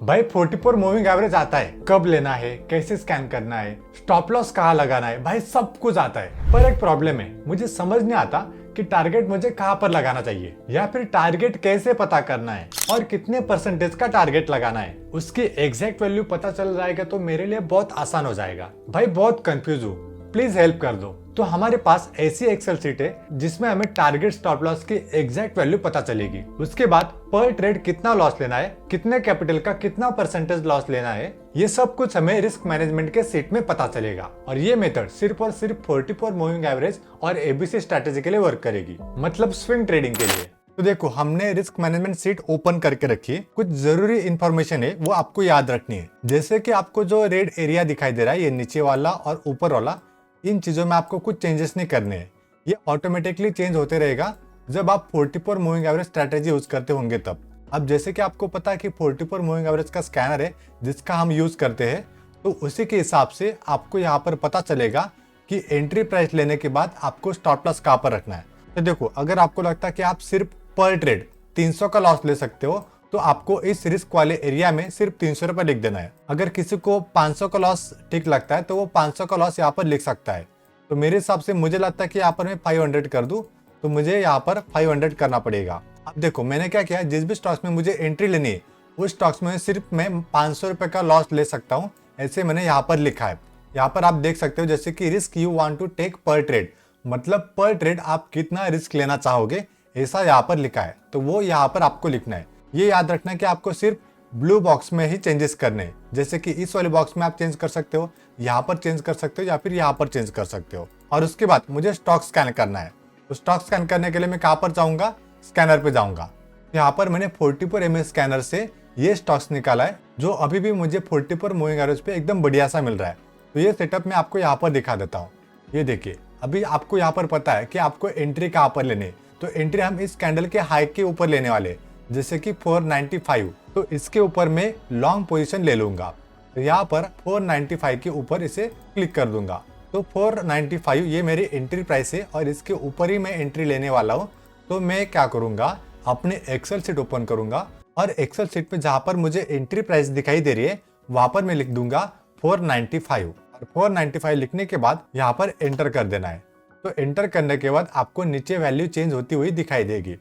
भाई 44 moving average आता है, कब लेना है, कैसे स्कैन करना है, स्टॉप लॉस कहाँ लगाना है, भाई सब कुछ आता है। पर एक प्रॉब्लम है, मुझे समझ नहीं आता कि टारगेट मुझे कहाँ पर लगाना चाहिए, या फिर टारगेट कैसे पता करना है और कितने परसेंटेज का टारगेट लगाना है। उसकी एग्जैक्ट वैल्यू पता चल जाएगा तो मेरे लिए बहुत आसान हो जाएगा। भाई बहुत कंफ्यूज हूँ, प्लीज हेल्प कर दो। तो हमारे पास ऐसी एक्सेल शीट है जिसमें हमें टारगेट स्टॉप लॉस की एग्जैक्ट वैल्यू पता चलेगी। उसके बाद पर ट्रेड कितना लॉस लेना है, कितने कैपिटल का कितना परसेंटेज लॉस लेना है, ये सब कुछ हमें रिस्क मैनेजमेंट के शीट में पता चलेगा। और ये मेथड सिर्फ और सिर्फ 44 मूविंग एवरेज और एबीसी स्ट्रेटेजी के लिए वर्क करेगी, मतलब स्विंग ट्रेडिंग के लिए। तो देखो, हमने रिस्क मैनेजमेंट शीट ओपन करके रखी है। कुछ जरूरी इंफॉर्मेशन है वो आपको याद रखनी है। जैसे कि आपको जो रेड एरिया दिखाई दे रहा है, ये नीचे वाला और ऊपर वाला, इन चीजों में आपको कुछ चेंजेस नहीं करने हैं। ये ऑटोमेटिकली चेंज होते रहेगा जब आप 44 मूविंग एवरेज स्ट्रेटेजी यूज करते होंगे तब। अब जैसे कि आपको पता है कि 44 मूविंग एवरेज का स्कैनर है जिसका हम यूज करते हैं, तो उसी के हिसाब से आपको यहाँ पर पता चलेगा कि एंट्री प्राइस लेने के बाद आपको स्टॉप लॉस कहाँ पर रखना है। तो देखो, अगर आपको लगता है कि आप सिर्फ पर ट्रेड 300 का लॉस ले सकते हो, तो आपको इस रिस्क वाले एरिया में सिर्फ 300 रुपए लिख देना है। अगर किसी को 500 का लॉस ठीक लगता है तो वो 500 का लॉस यहाँ पर लिख सकता है। तो मेरे हिसाब से मुझे लगता है कि यहाँ पर मैं 500 कर दूं, तो मुझे यहाँ पर 500 करना पड़ेगा। अब देखो, मैंने क्या किया, जिस भी स्टॉक्स में मुझे एंट्री लेनी है उस स्टॉक्स में सिर्फ मैं 500 रुपए का लॉस ले सकता हूँ, ऐसे मैंने यहाँ पर लिखा है। यहाँ पर आप देख सकते हो जैसे कि risk you want to take per trade, मतलब पर ट्रेड आप कितना रिस्क लेना चाहोगे, ऐसा यहाँ पर लिखा है। तो वो यहाँ पर आपको लिखना है। ये याद रखना है कि आपको सिर्फ ब्लू बॉक्स में ही चेंजेस करने हैं। जैसे कि इस वाले बॉक्स में आप चेंज कर सकते हो, यहाँ पर चेंज कर सकते हो, या फिर यहाँ पर चेंज कर सकते हो। और उसके बाद मुझे स्टॉक स्कैन करना है। तो स्टॉक स्कैन करने के लिए मैं कहाँ पर जाऊँगा, स्कैनर पे जाऊँगा। यहाँ पर मैंने 44 mA स्कैनर से ये स्टॉक्स निकाला है जो अभी भी मुझे 44 मूविंग एवरेज पे एकदम बढ़िया सा मिल रहा है। तो ये सेटअप मैं आपको यहाँ पर दिखा देता हूँ। ये देखिए, अभी आपको यहाँ पर पता है कि आपको एंट्री कहाँ पर लेनी है। तो एंट्री हम इस कैंडल के हाई के ऊपर लेने वाले, जैसे कि 495। तो इसके ऊपर मैं लॉन्ग पोजीशन ले लूंगा। तो यहाँ पर 495 के ऊपर इसे क्लिक कर दूंगा। तो 495 ये मेरी एंट्री प्राइस है और इसके ऊपर ही मैं एंट्री लेने वाला हूँ। तो मैं क्या करूंगा, अपने एक्सेल शीट ओपन करूंगा और एक्सेल शीट पे जहाँ पर मुझे एंट्री प्राइस दिखाई दे रही है वहां पर मैं लिख दूंगा 495। और 495 लिखने के बाद यहाँ पर एंटर कर देना है। तो एंटर करने के बाद आपको नीचे वैल्यू चेंज होती हुई दिखाई देगी।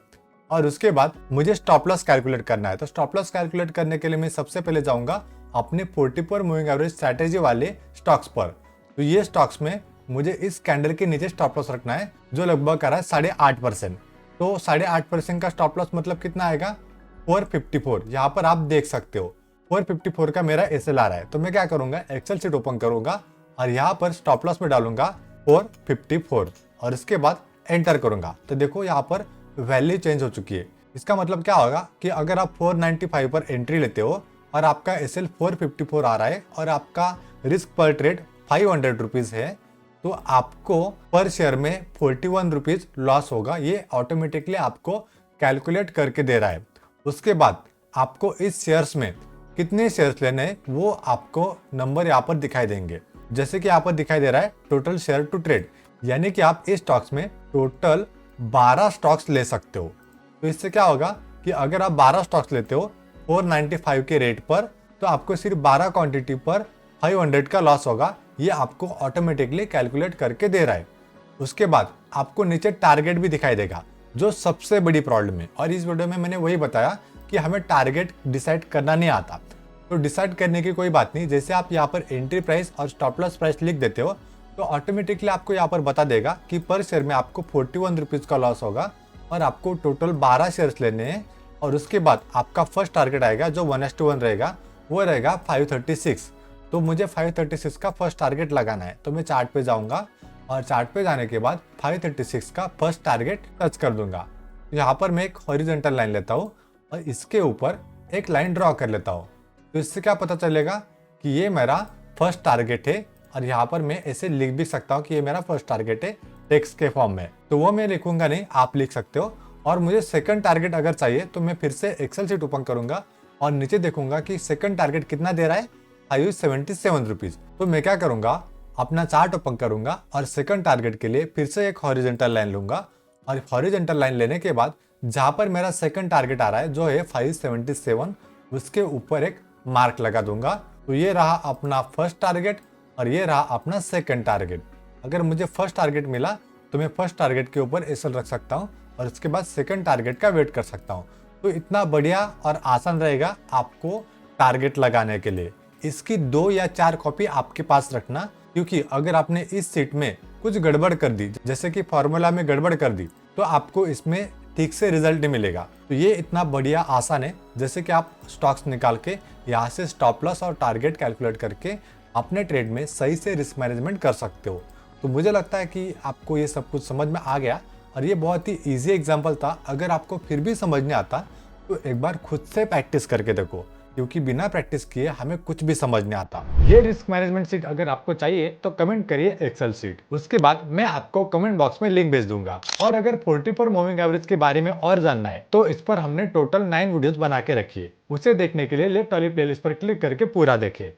और उसके बाद मुझे स्टॉप लॉस कैलकुलेट करना है। तो स्टॉप लॉस कैलकुलेट करने के लिए मैं सबसे पहले जाऊंगा अपने 44 मूविंग एवरेज स्ट्रैटेजी वाले स्टॉक्स पर। तो ये स्टॉक्स में मुझे इस कैंडल के नीचे स्टॉप लॉस रखना है जो लगभग कर रहा है 8.5%। तो 8.5% का स्टॉप लॉस मतलब कितना आएगा, 454। यहाँ पर आप देख सकते हो 454 का मेरा SLR है। तो मैं क्या करूंगा, एक्सेल शीट ओपन करूंगा और यहाँ पर स्टॉप लॉस में डालूंगा 454 और इसके बाद एंटर करूंगा। तो देखो यहाँ पर वैल्यू चेंज हो चुकी है। इसका मतलब क्या होगा कि अगर आप 495 पर एंट्री लेते हो और आपका SL 454 आ रहा है और आपका रिस्क पर ट्रेड 500 रुपीज है, तो आपको पर शेयर में 41 रुपीज लॉस होगा। ये ऑटोमेटिकली आपको कैलकुलेट करके दे रहा है। उसके बाद आपको इस शेयर्स में कितने शेयर्स लेने हैं वो आपको नंबर यहाँ पर दिखाई देंगे। जैसे कि यहाँ पर दिखाई दे रहा है टोटल शेयर टू ट्रेड, यानी कि आप इस स्टॉक्स में टोटल 12 स्टॉक्स ले सकते हो। तो इससे क्या होगा कि अगर आप 12 स्टॉक्स लेते हो 495 के रेट पर, तो आपको सिर्फ 12 क्वांटिटी पर 500 का लॉस होगा। ये आपको ऑटोमेटिकली कैलकुलेट करके दे रहा है। उसके बाद आपको नीचे टारगेट भी दिखाई देगा, जो सबसे बड़ी प्रॉब्लम है। और इस वीडियो में मैंने वही बताया कि हमें टारगेट डिसाइड करना नहीं आता। तो डिसाइड करने की कोई बात नहीं। जैसे आप यहाँ पर एंट्री प्राइस और स्टॉप लॉस प्राइस लिख देते हो तो ऑटोमेटिकली आपको यहाँ पर बता देगा कि पर शेयर में आपको 41 रुपीज का लॉस होगा और आपको टोटल 12 शेयर्स लेने हैं। और उसके बाद आपका फर्स्ट टारगेट आएगा जो 1:1 रहेगा, वो रहेगा 536। तो मुझे 536 का फर्स्ट टारगेट लगाना है। तो मैं चार्ट पे जाऊंगा और चार्ट पे जाने के बाद 536 का फर्स्ट टारगेट टच कर दूंगा। यहाँ पर मैं एक हॉरिजॉन्टल लाइन लेता हूँ और इसके ऊपर एक लाइन ड्रॉ कर लेता हूँ। तो इससे क्या पता चलेगा कि ये मेरा फर्स्ट टारगेट है। और यहाँ पर मैं ऐसे लिख भी सकता हूँ कि ये मेरा फर्स्ट टारगेट है टेक्स्ट के फॉर्म में। तो वो मैं लिखूंगा नहीं, आप लिख सकते हो। और मुझे सेकंड टारगेट अगर चाहिए तो मैं फिर से एक्सेल शीट ओपन करूंगा और नीचे देखूंगा कि सेकंड टारगेट कितना दे रहा है, 577 रुपीज। तो मैं क्या करूंगा, अपना चार्ट ओपन करूंगा और सेकंड टारगेट के लिए फिर से एक हॉरिजॉन्टल लाइन लूंगा। और हॉरिजॉन्टल लाइन लेने के बाद जहां पर मेरा सेकंड टारगेट आ रहा है जो है 577, उसके ऊपर एक मार्क लगा दूंगा। तो ये रहा अपना फर्स्ट टारगेट और ये रहा अपना सेकंड टारगेट। अगर मुझे फर्स्ट टारगेट मिला तो मैं फर्स्ट टारगेट के ऊपर एसएल रख सकता हूँ और उसके बाद सेकंड टारगेट का वेट कर सकता हूँ। तो इतना बढ़िया और आसान रहेगा आपको टारगेट लगाने के लिए। इसकी 2 या 4 कॉपी आपके पास रखना, क्योंकि अगर आपने इस सीट में कुछ गड़बड़ कर दी, जैसे कि फॉर्मूला में गड़बड़ कर दी, तो आपको इसमें ठीक से रिजल्ट नहीं मिलेगा। तो ये इतना बढ़िया आसान है, जैसे कि आप स्टॉक्स निकाल के यहाँ से स्टॉप लॉस और टारगेट कैलकुलेट करके अपने ट्रेड में सही से रिस्क मैनेजमेंट कर सकते हो। तो मुझे लगता है कि आपको ये सब कुछ समझ में आ गया और ये बहुत ही इजी एग्जांपल था। अगर आपको फिर भी समझ नहीं आता तो एक बार खुद से प्रैक्टिस करके देखो, क्योंकि बिना प्रैक्टिस किए हमें कुछ भी समझ नहीं आता। ये रिस्क मैनेजमेंट सीट अगर आपको चाहिए तो कमेंट करिए एक्सेल सीट, उसके बाद मैं आपको कमेंट बॉक्स में लिंक भेज दूंगा। और अगर 44 मूविंग एवरेज के बारे में और जानना है तो इस पर हमने टोटल 9 वीडियोस बना के रखी है, उसे देखने के लिए लेफ्ट वाली प्लेलिस्ट पर क्लिक करके पूरा देखें।